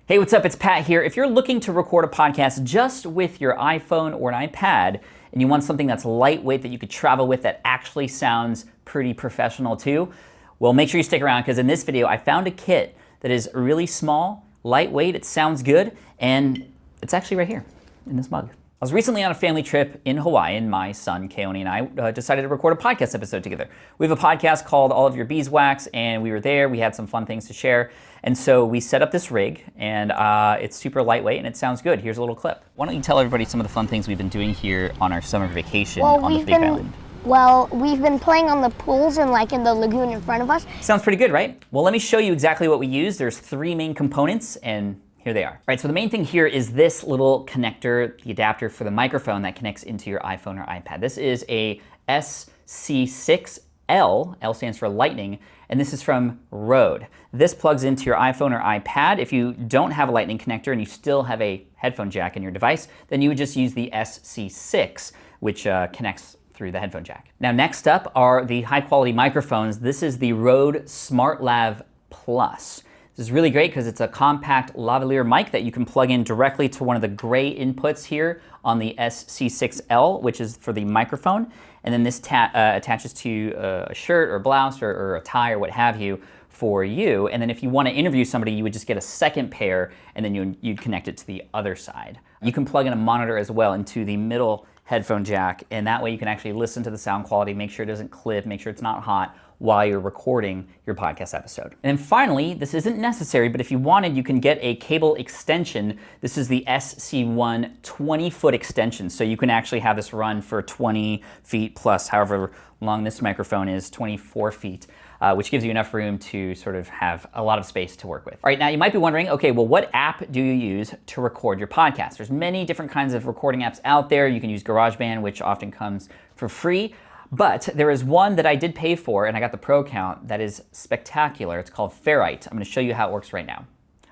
Hey, what's up? It's Pat here. If you're looking to record a podcast just with your iPhone or an iPad, and you want something that's lightweight that you could travel with that actually sounds pretty professional too, well, make sure you stick around because in this video, I found a kit that is really small, lightweight, it sounds good, and it's actually right here in this mug. I was recently on a family trip in Hawaii, and my son, Keone, and I decided to record a podcast episode together. We have a podcast called All of Your Beeswax, and we were there. We had some fun things to share. And so we set up this rig, and it's super lightweight, and it sounds good. Here's a little clip. Why don't you tell everybody some of the fun things we've been doing here on our summer vacation on the Big Island? Well, we've been playing on the pools and like in the lagoon in front of us. Sounds pretty good, right? Well, let me show you exactly what we use. There's 3 main components, and here they are. All right, so the main thing here is this little connector, the adapter for the microphone that connects into your iPhone or iPad. This is a SC6L, L stands for lightning, and this is from Rode. This plugs into your iPhone or iPad. If you don't have a lightning connector and you still have a headphone jack in your device, then you would just use the SC6, which connects through the headphone jack. Now, next up are the high quality microphones. This is the Rode SmartLav Plus. This is really great because it's a compact lavalier mic that you can plug in directly to one of the gray inputs here on the SC6L, which is for the microphone. And then this attaches to a shirt or blouse or a tie or what have you for you. And then if you want to interview somebody, you would just get a second pair and then you'd connect it to the other side. You can plug in a monitor as well into the middle headphone jack, and that way you can actually listen to the sound quality, make sure it doesn't clip, make sure it's not hot while you're recording your podcast episode. And then finally, this isn't necessary, but if you wanted, you can get a cable extension. This is the SC1 20-foot extension, so you can actually have this run for 20 feet plus however long this microphone is, 24 feet. Which gives you enough room to sort of have a lot of space to work with. All right, now you might be wondering, okay, well, what app do you use to record your podcast? There's many different kinds of recording apps out there. You can use GarageBand, which often comes for free, but there is one that I did pay for, and I got the pro account, that is spectacular. It's called Ferrite. I'm gonna show you how it works right now.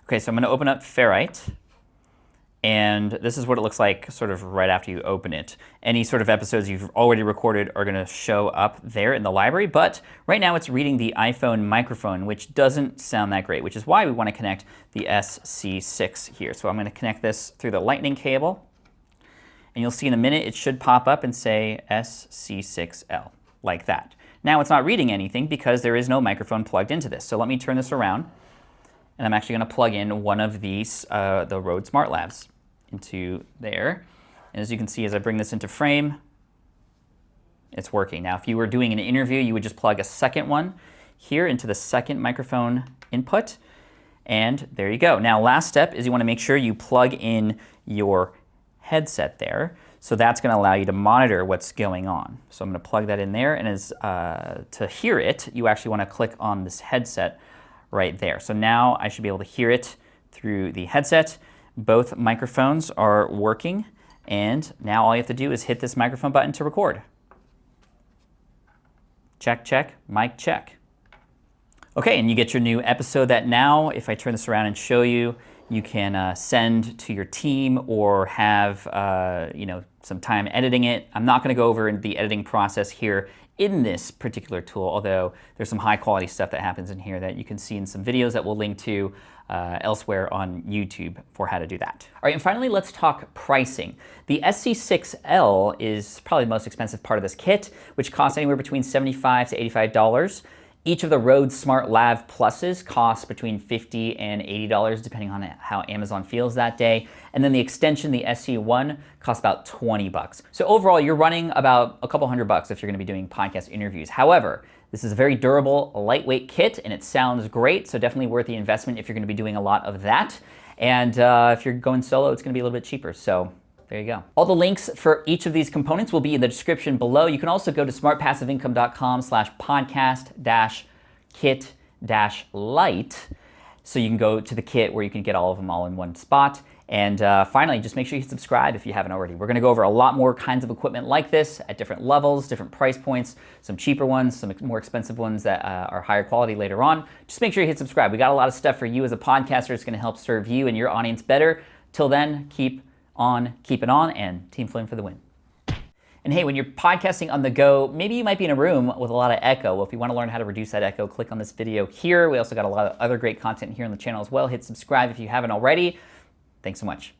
Okay, so I'm gonna open up Ferrite, and this is what it looks like sort of right after you open it. Any sort of episodes you've already recorded are gonna show up there in the library, but right now it's reading the iPhone microphone, which doesn't sound that great, which is why we wanna connect the SC6 here. So I'm gonna connect this through the lightning cable, and you'll see in a minute it should pop up and say SC6L, like that. Now it's not reading anything because there is no microphone plugged into this. So let me turn this around, and I'm actually gonna plug in one of these, the Rode SmartLavs into there. And as you can see, as I bring this into frame, it's working. Now, if you were doing an interview, you would just plug a second one here into the second microphone input, and there you go. Now, last step is you wanna make sure you plug in your headset there. So that's gonna allow you to monitor what's going on. So I'm gonna plug that in there, and as to hear it, you actually wanna click on this headset right there. So now I should be able to hear it through the headset. Both microphones are working, and now all you have to do is hit this microphone button to record. Check, check, mic check. Okay, and you get your new episode that now, if I turn this around and show you, you can send to your team or have some time editing it. I'm not gonna go over the editing process here in this particular tool, although there's some high quality stuff that happens in here that you can see in some videos that we'll link to elsewhere on YouTube for how to do that. All right, and finally, let's talk pricing. The SC6L is probably the most expensive part of this kit, which costs anywhere between $75 to $85. Each of the Rode SmartLav Pluses costs between $50 and $80, depending on how Amazon feels that day. And then the extension, the SC1, costs about 20 bucks. So overall, you're running about a couple $100 if you're gonna be doing podcast interviews. However, this is a very durable, lightweight kit, and it sounds great, so definitely worth the investment if you're gonna be doing a lot of that. And if you're going solo, it's gonna be a little bit cheaper. So there you go. All the links for each of these components will be in the description below. You can also go to smartpassiveincome.com/podcast-kit-lite. So you can go to the kit where you can get all of them all in one spot. And finally, just make sure you hit subscribe if you haven't already. We're gonna go over a lot more kinds of equipment like this at different levels, different price points, some cheaper ones, some more expensive ones that are higher quality later on. Just make sure you hit subscribe. We got a lot of stuff for you as a podcaster. It's gonna help serve you and your audience better. Till then, keep on keeping on, and Team Flynn for the win. And hey, when you're podcasting on the go, maybe you might be in a room with a lot of echo. Well, if you want to learn how to reduce that echo, click on this video here. We also got a lot of other great content here on the channel as well. Hit subscribe if you haven't already. Thanks so much.